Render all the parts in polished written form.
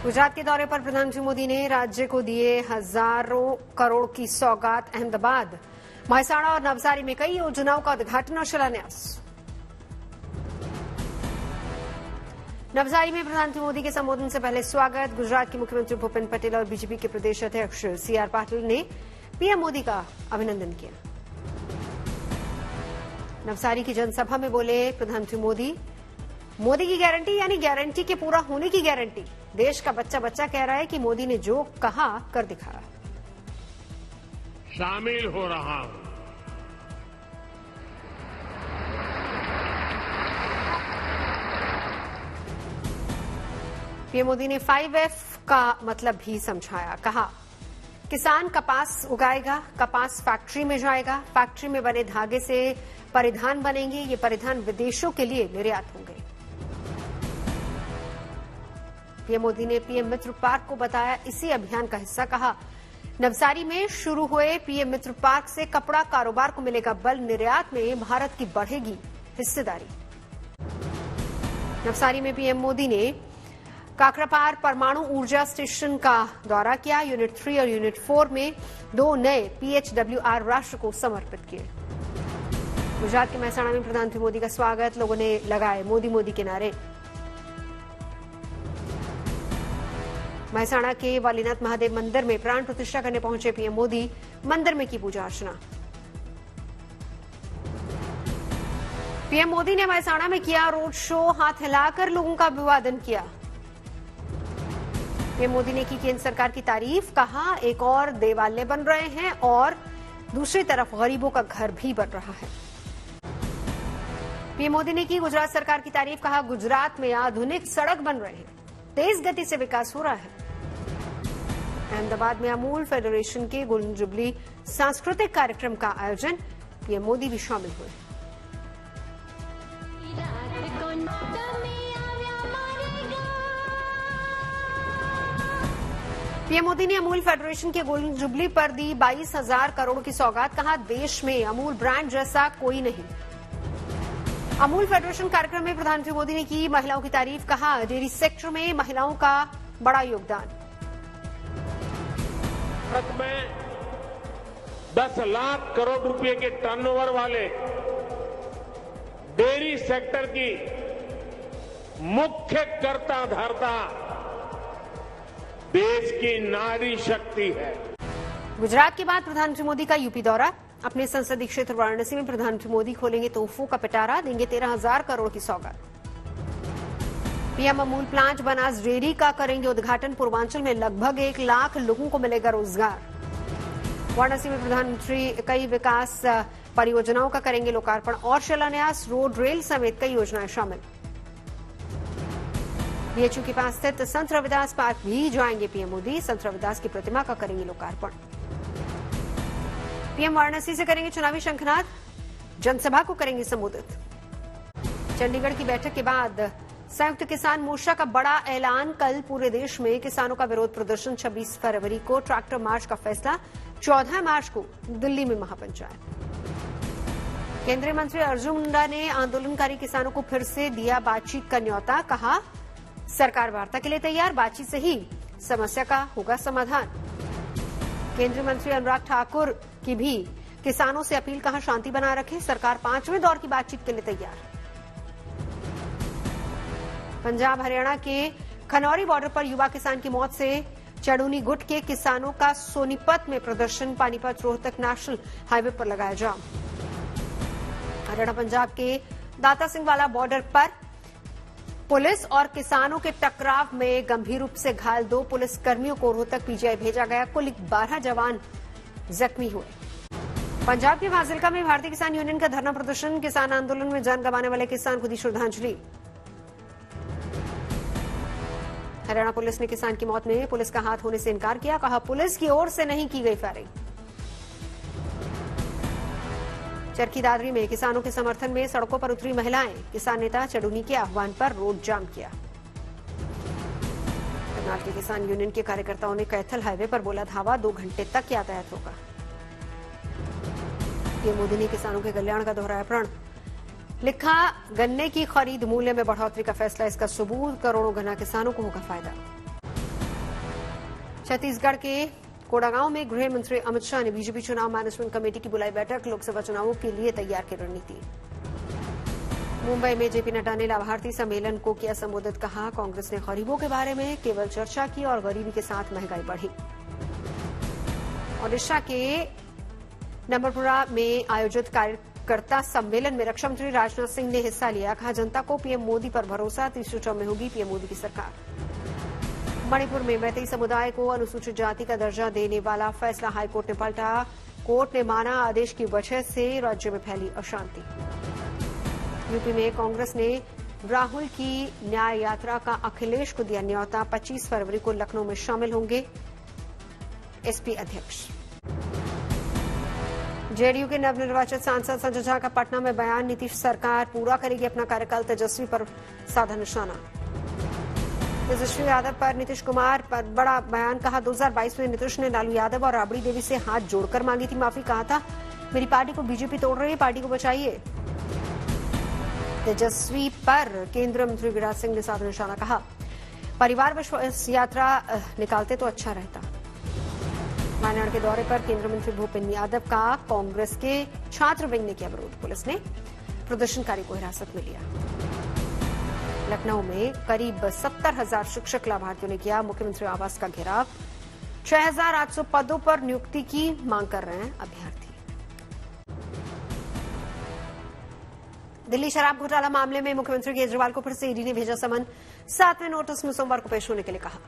गुजरात के दौरे पर प्रधानमंत्री मोदी ने राज्य को दिए हजारों करोड़ की सौगात। अहमदाबाद, महसाणा और नवसारी में कई योजनाओं का उद्घाटन और शिलान्यास। नवसारी में प्रधानमंत्री मोदी के संबोधन से पहले स्वागत। गुजरात के मुख्यमंत्री भूपेन्द्र पटेल और बीजेपी के प्रदेश अध्यक्ष सीआर पाटिल ने पीएम मोदी का अभिनंदन किया। नवसारी की जनसभा में बोले प्रधानमंत्री मोदी की गारंटी यानी गारंटी के पूरा होने की गारंटी। देश का बच्चा बच्चा कह रहा है कि मोदी ने जो कहा कर दिखाया। शामिल हो रहा हूं। पीएम मोदी ने 5F का मतलब भी समझाया। कहा किसान कपास उगाएगा, कपास फैक्ट्री में जाएगा, फैक्ट्री में बने धागे से परिधान बनेंगे, ये परिधान विदेशों के लिए निर्यात होंगे। पीएम मोदी ने पीएम मित्र पार्क को बताया इसी अभियान का हिस्सा। कहा नवसारी में शुरू हुए पीएम मित्र पार्क से कपड़ा कारोबार को मिलेगा बल, निर्यात में भारत की बढ़ेगी हिस्सेदारी। नवसारी में पीएम मोदी ने काकरापार परमाणु ऊर्जा स्टेशन का दौरा किया। यूनिट 3 और यूनिट 4 में 2 नए PHWR राष्ट्र को समर्पित किए। गुजरात के महसाणा में प्रधानमंत्री मोदी का स्वागत, लोगों ने लगाए मोदी मोदी के नारे। महसाणा के वालीनाथ महादेव मंदिर में प्राण प्रतिष्ठा करने पहुंचे पीएम मोदी, मंदिर में की पूजा अर्चना। पीएम मोदी ने महसाणा में किया रोड शो, हाथ हिलाकर लोगों का अभिवादन किया। पीएम मोदी ने की केंद्र सरकार की तारीफ। कहा एक और देवालय बन रहे हैं और दूसरी तरफ गरीबों का घर भी बन रहा है। पीएम मोदी ने की गुजरात सरकार की तारीफ। कहा गुजरात में आधुनिक सड़क बन रहे हैं, तेज गति से विकास हो रहा है। अहमदाबाद में अमूल फेडरेशन के गोल्डन जुबली सांस्कृतिक कार्यक्रम का आयोजन, पीएम मोदी भी शामिल हुए। पीएम मोदी ने अमूल फेडरेशन के गोल्डन जुबली पर दी 22,000 करोड़ की सौगात। कहा देश में अमूल ब्रांड जैसा कोई नहीं। अमूल फेडरेशन कार्यक्रम में प्रधानमंत्री मोदी ने की महिलाओं की तारीफ। कहा डेयरी सेक्टर में महिलाओं का बड़ा योगदान। भारत में 10 लाख करोड़ रुपए के टर्नओवर वाले डेयरी सेक्टर की मुख्य कर्ता धर्ता देश की नारी शक्ति है। गुजरात के बाद प्रधानमंत्री मोदी का यूपी दौरा। अपने संसदीय क्षेत्र वाराणसी में प्रधानमंत्री मोदी खोलेंगे तोहफों का पिटारा, देंगे 13,000 करोड़ की सौगात। PM Amul plant Banas dairy का करेंगे उद्घाटन। पूर्वांचल में लगभग 1 लाख लोगों को मिलेगा रोजगार। वाराणसी में प्रधानमंत्री कई विकास परियोजनाओं का करेंगे लोकार्पण और शिलान्यास। रोड, रेल समेत कई योजनाएं शामिल। बीएचयू के पास स्थित संत रविदास पार्क भी जाएंगे पीएम मोदी। संत रविदास की प्रतिमा का करेंगे लोकार्पण। पीएम वाराणसी से करेंगे चुनावी शंखनाद, जनसभा को करेंगे संबोधित। चंडीगढ़ की बैठक के बाद संयुक्त किसान मोर्चा का बड़ा ऐलान। कल पूरे देश में किसानों का विरोध प्रदर्शन। 26 फरवरी को ट्रैक्टर मार्च का फैसला, 14 मार्च को दिल्ली में महापंचायत। केंद्रीय मंत्री अर्जुन मुंडा ने आंदोलनकारी किसानों को फिर से दिया बातचीत का न्योता। कहा सरकार वार्ता के लिए तैयार, बातचीत से ही समस्या का होगा समाधान। केंद्रीय मंत्री अनुराग ठाकुर की भी किसानों से अपील। कहा शांति बनाए रखें, सरकार 5वें दौर की बातचीत के लिए तैयार। पंजाब हरियाणा के खनौरी बॉर्डर पर युवा किसान की मौत से चड़ूनी गुट के किसानों का सोनीपत में प्रदर्शन। पानीपत रोहतक नेशनल हाईवे पर लगाया जाम। हरियाणा पंजाब के दाता सिंह वाला बॉर्डर पर पुलिस और किसानों के टकराव में गंभीर रूप से घायल 2 पुलिसकर्मियों को रोहतक पीजीआई भेजा गया। कुल 12 जवान जख्मी हुए। पंजाब के फाजिलका में भारतीय किसान यूनियन का धरना प्रदर्शन। किसान आंदोलन में जान गंवाने वाले किसान को दी श्रद्धांजलि। हरियाणा पुलिस ने किसान की मौत में पुलिस का हाथ होने से इनकार किया। कहा पुलिस की ओर से नहीं की गई फायरिंग। चरखी दादरी में किसानों के समर्थन में सड़कों पर उतरी महिलाएं। किसान नेता चड़ूनी के आह्वान पर रोड जाम किया। करनाल के किसान यूनियन के कार्यकर्ताओं ने कैथल हाईवे पर बोला धावा, 2 घंटे तक यातायात होगा। पीएम मोदी ने किसानों के कल्याण का दोहराया प्रण। लिखा गन्ने की खरीद मूल्य में बढ़ोतरी का फैसला, इसका सबूत, करोड़ों गन्ना किसानों को होगा फायदा। छत्तीसगढ़ के कोडागांव में गृह मंत्री अमित शाह ने बीजेपी चुनाव मैनेजमेंट कमेटी की बुलाई बैठक, लोकसभा चुनावों के लिए तैयार की रणनीति। मुंबई में जेपी नड्डा ने लाभार्थी सम्मेलन को किया संबोधित, कहा कांग्रेस ने गरीबों के बारे में केवल चर्चा की और गरीबी के साथ महंगाई बढ़ी। ओडिशा के नंबरपुरा में आयोजित कार्यकर्ता सम्मेलन में रक्षा मंत्री राजनाथ सिंह ने हिस्सा लिया, कहा जनता को पीएम मोदी पर भरोसा, तीसरे टर्म में होगी पीएम मोदी की सरकार। मणिपुर में मैतेई समुदाय को अनुसूचित जाति का दर्जा देने वाला फैसला हाईकोर्ट ने पलटा, कोर्ट ने माना आदेश की वजह से राज्य में फैली अशांति। यूपी में कांग्रेस ने राहुल की न्याय यात्रा का अखिलेश को दिया न्यौता, 25 फरवरी को लखनऊ में शामिल होंगे एसपी अध्यक्ष। जेडीयू के नवनिर्वाचित सांसद संजय झा का पटना में बयान, नीतीश सरकार पूरा करेगी अपना कार्यकाल, तेजस्वी पर साधा निशाना। तेजस्वी यादव पर नीतीश कुमार पर बड़ा बयान, कहा 2022 में नीतीश ने लालू यादव और राबड़ी देवी से हाथ जोड़कर मांगी थी माफी, कहा था मेरी पार्टी को बीजेपी तोड़ रही है, पार्टी को बचाइए। तेजस्वी पर केंद्रीय मंत्री गिरिराज सिंह ने साधा निशाना, कहा परिवार विश्वास यात्रा निकालते तो अच्छा रहता। वायनाड के दौरे पर केंद्रीय मंत्री भूपेंद्र यादव का कांग्रेस के छात्र विंग ने किया विरोध, पुलिस ने प्रदर्शनकारी को हिरासत में लिया। लखनऊ में करीब 70,000 शिक्षक लाभार्थियों ने किया मुख्यमंत्री आवास का घेराव, 6,800 पदों पर नियुक्ति की मांग कर रहे हैं अभ्यर्थी। दिल्ली शराब घोटाला मामले में मुख्यमंत्री केजरीवाल को फिर से ईडी ने भेजा समन, 7वें नोटिस में सोमवार को पेश होने के लिए कहा।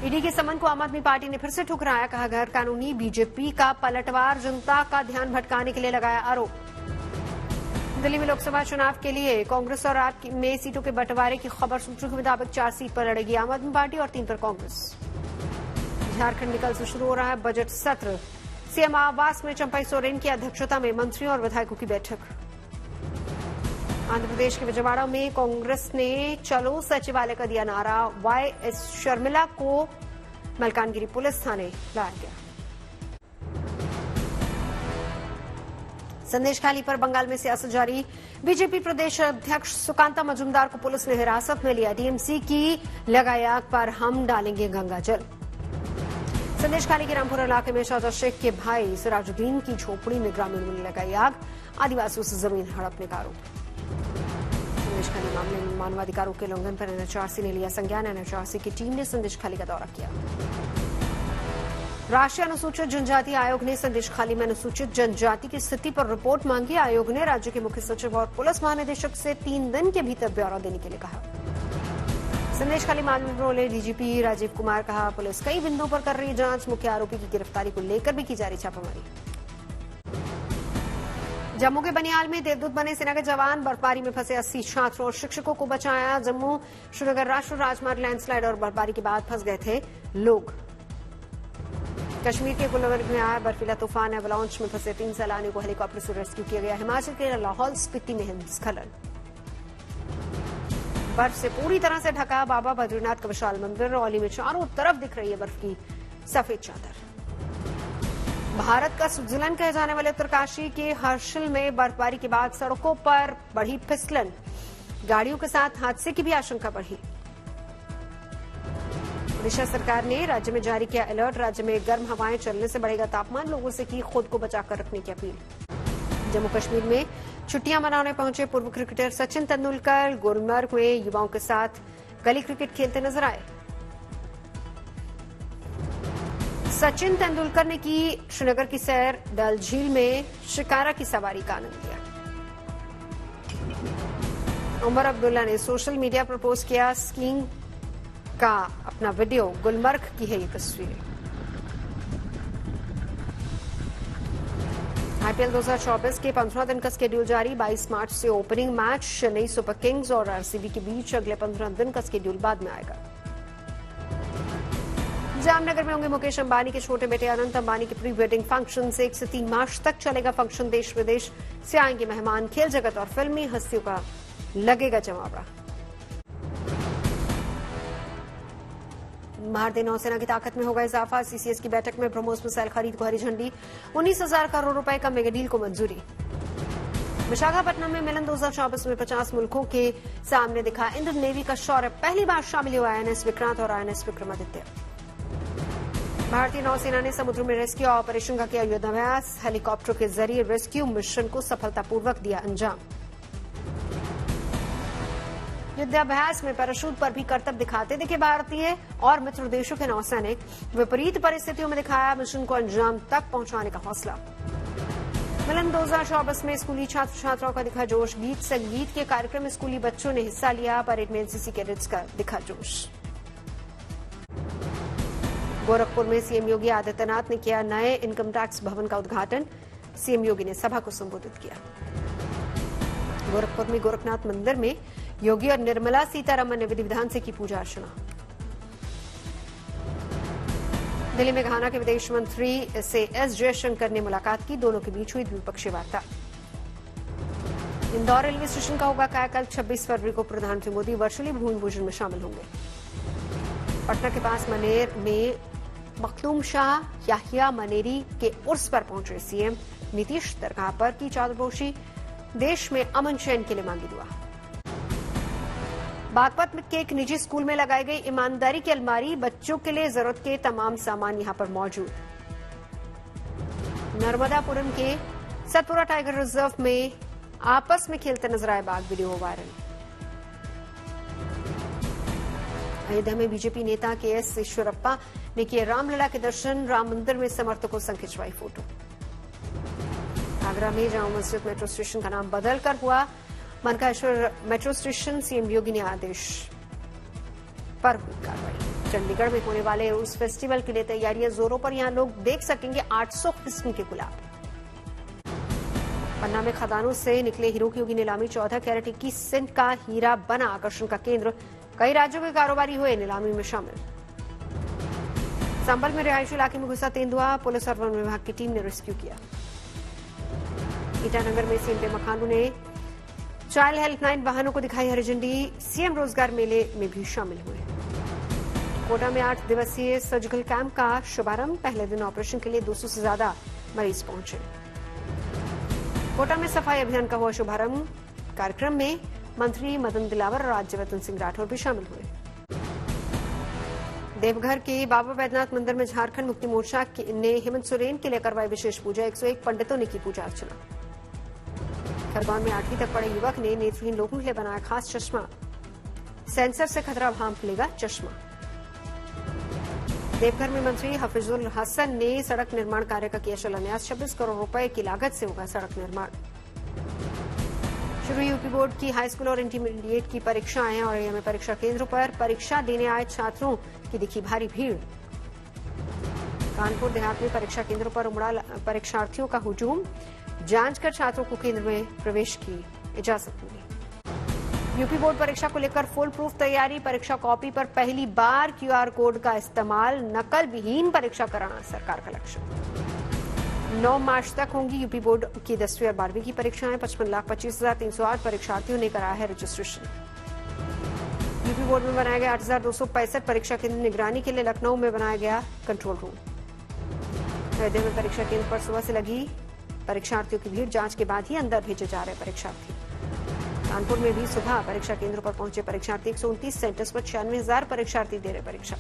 ईडी के समन को आम आदमी पार्टी ने फिर से ठुकराया, कहा गैर कानूनी बीजेपी का पलटवार, जनता का ध्यान भटकाने के लिए लगाया आरोप। दिल्ली में लोकसभा चुनाव के लिए कांग्रेस और आप में सीटों के बंटवारे की खबर, सूत्रों के मुताबिक 4 सीट पर लड़ेगी आम आदमी पार्टी और 3 पर कांग्रेस। झारखंड में कल से शुरू हो रहा है बजट सत्र, सीएम आवास में चंपई सोरेन की अध्यक्षता में मंत्रियों और विधायकों की बैठक। आंध्र प्रदेश के विजयवाड़ा में कांग्रेस ने चलो सचिवालय का दिया नारा, वाईएस शर्मिला को मलकानगिरी पुलिस थाने लाया गया। संदेश खाली पर बंगाल में सियासत जारी, बीजेपी प्रदेश अध्यक्ष सुकांता मजूमदार को पुलिस ने हिरासत में लिया, टीएमसी की लगाई आग पर हम डालेंगे गंगा जल। संदेश खाली के रामपुरा इलाके में शाहजहां शेख के भाई सिराजुद्दीन की झोपड़ी में ग्रामीणों ने लगाई आग, आदिवासियों से जमीन हड़पने का आरोप। संदेश खाली मामले में मानवाधिकारों के उल्लंघन पर एनएचआरसी ने लिया संज्ञान, एनएचआरसी की टीम ने संदेश खाली का दौरा किया। राष्ट्रीय अनुसूचित जनजाति आयोग ने संदेश खाली में अनुसूचित जनजाति की स्थिति पर रिपोर्ट मांगी, आयोग ने राज्य के मुख्य सचिव और पुलिस महानिदेशक से 3 दिन के भीतर ब्यौरा देने के लिए कहा। संदेश खाली मामले में बोले डीजीपी राजीव कुमार, कहा पुलिस कई बिंदुओं पर कर रही जांच, मुख्य आरोपी की गिरफ्तारी को लेकर भी की जा रही छापामारी। जम्मू के बनियाल में देवदूत बने सेना के जवान, बर्फबारी में फंसे 80 छात्रों और शिक्षकों को बचाया। जम्मू श्रीनगर राष्ट्रीय राजमार्ग लैंडस्लाइड और बर्फबारी के बाद फंस गए थे लोग। कश्मीर के गुलमर्ग में आया बर्फीला तूफान, एवलांच में फंसे 3 सैलानियों को हेलीकॉप्टर से रेस्क्यू किया गया। हिमाचल के लाहौल स्पीति में हिमस्खलन, बर्फ से पूरी तरह से ढका बाबा बद्रीनाथ का विशाल मंदिर, औली में चारों तरफ दिख रही है बर्फ की सफेद चादर। भारत का स्विट्जरलैंड कहे जाने वाले उत्तरकाशी के हर्षिल में बर्फबारी के बाद सड़कों पर बढ़ी फिसलन, गाड़ियों के साथ हादसे की भी आशंका बढ़ी। ओडिशा सरकार ने राज्य में जारी किया अलर्ट, राज्य में गर्म हवाएं चलने से बढ़ेगा तापमान, लोगों से की खुद को बचाकर रखने की अपील। जम्मू कश्मीर में छुट्टियां मनाने पहुंचे पूर्व क्रिकेटर सचिन तेंदुलकर, गुलमर्ग में युवाओं के साथ गली क्रिकेट खेलते नजर आए। सचिन तेंदुलकर ने की श्रीनगर की सैर, डल झील में शिकारा की सवारी का आनंद लिया। उमर अब्दुल्ला ने सोशल मीडिया पर पोस्ट किया स्कीइंग का अपना वीडियो, गुलमर्ग की है ये तस्वीरें। आईपीएल 2024 के 15 दिन का स्केड्यूल जारी, 22 मार्च से opening match Chennai super Kings और आरसीबी के बीच, अगले 15 दिन का स्केड्यूल बाद में आएगा। जामनगर में होंगे मुकेश अंबानी के छोटे बेटे अनंत अंबानी के प्री वेडिंग फंक्शन, 1 से 3 मार्च तक चलेगा फंक्शन, देश विदेश से आएंगे मेहमान, खेल जगत और फिल्मी हस्तियों का लगेगा जमावड़ा। भारतीय नौसेना की ताकत में होगा इजाफा, सीसीएस की बैठक में ब्रह्मोस मिसाइल खरीद को हरी झंडी, 19,000 करोड़ रुपए का मेगा डील को मंजूरी। विशाखापट्टनम में मिलन 2024 में 50 मुल्कों के सामने दिखा इंडियन नेवी का शौर्य, पहली बार शामिल हुआ आईएनएस विक्रांत और आईएनएस विक्रमादित्य। भारतीय नौसेना ने समुद्र में रेस्क्यू ऑपरेशन का किया युद्धाभ्यास। हेलीकॉप्टर के जरिए रेस्क्यू मिशन को सफलतापूर्वक दिया अंजाम। युद्धाभ्यास में पैराशूट पर भी करतब दिखाते दिखे भारतीय और मित्र देशों के नौसैनिक। विपरीत परिस्थितियों में दिखाया मिशन को अंजाम तक पहुंचाने का हौसला। मिलन 2024 में स्कूली छात्र छात्राओं का दिखा जोश। गीत संगीत के कार्यक्रम में स्कूली बच्चों ने हिस्सा लिया। परेड में एनसीसी कैडेट्स का दिखा जोश। गोरखपुर में सीएम योगी आदित्यनाथ ने किया नए इनकम टैक्स भवन का उद्घाटन। सीएम योगी ने सभा को संबोधित किया। गोरखपुर में गोरखनाथ मंदिर में योगी और निर्मला सीतारमण ने विधि विधान से की पूजा अर्चना। दिल्ली में घाना के विदेश मंत्री से एस जयशंकर ने मुलाकात की। दोनों के बीच हुई द्विपक्षीय वार्ता। इंदौर रेलवे स्टेशन का होगा कायाकल्प। 26 फरवरी को प्रधानमंत्री मोदी वर्चुअली भूमि पूजन में शामिल होंगे। पटना के पास मनेर में मखदूम शाह याहिया मनेरी के उर्स पर पहुंचे सीएम। नीतीश दरगाह पर की चादरपोशी। देश में अमन चैन के लिए मांगी दुआ। बागपत के एक निजी स्कूल में लगाई गई ईमानदारी की अलमारी। बच्चों के लिए जरूरत के तमाम सामान यहां पर मौजूद। नर्मदापुरम के सतपुरा टाइगर रिजर्व में आपस में खेलते नजर आए बाघ। Video viral. अयोध्या में बीजेपी नेता के एस ईश्वरप्पा ने किए रामलला के दर्शन। राम मंदिर में समर्थकों संग खिंचवाई फोटो। आगरा में जामा मस्जिद मेट्रो स्टेशन का नाम बदलकर हुआ मनकाश्वर मेट्रो स्टेशन। सीएम योगी ने आदेश पर हुई कार्रवाई। चंडीगढ़ में होने वाले उस फेस्टिवल के लिए तैयारियां जोरों पर। यहां लोग देख सकेंगे 800 किस्म के गुलाब। पन्ना में खदानों से निकले हीरो की होगी नीलामी। 14 कैरेट 21 सेंट का हीरा बना आकर्षण का केंद्र। कई राज्यों के कारोबारी हुए नीलामी में शामिल। संभल में रिहायशी इलाके में घुसा तेंदुआ। पुलिस और वन विभाग की टीम ने रेस्क्यू किया। ईटानगर में सीएम पेमा खांडू ने चाइल्ड हेल्पलाइन वाहनों को दिखाई हरी झंडी। सीएम रोजगार मेले में भी शामिल हुए। कोटा में 8 दिवसीय सर्जिकल कैंप का शुभारंभ। पहले दिन ऑपरेशन के लिए 200 से ज्यादा मरीज पहुंचे। कोटा में सफाई अभियान का हुआ शुभारंभ। कार्यक्रम में मंत्री मदन दिलावर और राज्यवर्धन सिंह राठौर भी शामिल हुए। देवघर के बाबा बैद्यनाथ मंदिर में झारखंड मुक्ति मोर्चा ने हेमंत सोरेन के लिए करवाई विशेष पूजा। 101 पंडितों ने की पूजा अर्चना। खरगोन में 8वीं तक पढ़े युवक ने नेत्रहीन लोगों के लिए बनाया खास चश्मा। सेंसर से खतरा भांप लेगा चश्मा। देवघर में मंत्री हफीजुल हसन ने सड़क निर्माण कार्य का किया शिलान्यास। 26 करोड़ रुपए की लागत से होगा सड़क निर्माण। शुरू यूपी बोर्ड की हाईस्कूल और इंटरमीडिएट की परीक्षाएं। और में परीक्षा केंद्रों पर परीक्षा देने आए छात्रों की दिखी भारी भीड़। कानपुर देहात में परीक्षा केंद्रों पर उमड़ा परीक्षार्थियों का हुजूम। जांच कर छात्रों को केंद्र में प्रवेश की इजाजत मिली। यूपी बोर्ड परीक्षा को लेकर फुल प्रूफ तैयारी। परीक्षा कॉपी पर पहली बार क्यूआर कोड का इस्तेमाल। नकल विहीन परीक्षा कराना सरकार का लक्ष्य। 9 मार्च तक होंगी यूपी बोर्ड की 10वीं और 12वीं की परीक्षाएं। 55,25,308 परीक्षार्थियों ने कराया है रजिस्ट्रेशन। यूपी बोर्ड में बनाया गया 8,265 परीक्षा केंद्र। निगरानी के लिए लखनऊ में बनाया गया कंट्रोल रूम। अयोध्या में परीक्षा केंद्र पर सुबह से लगी परीक्षार्थियों की भीड़। जांच के बाद ही अंदर भेजे जा रहे परीक्षार्थी। कानपुर में भी सुबह परीक्षा केंद्रों पर पहुंचे परीक्षार्थी। 129 सेंटर्स पर 96,000 परीक्षार्थी दे रहे परीक्षा।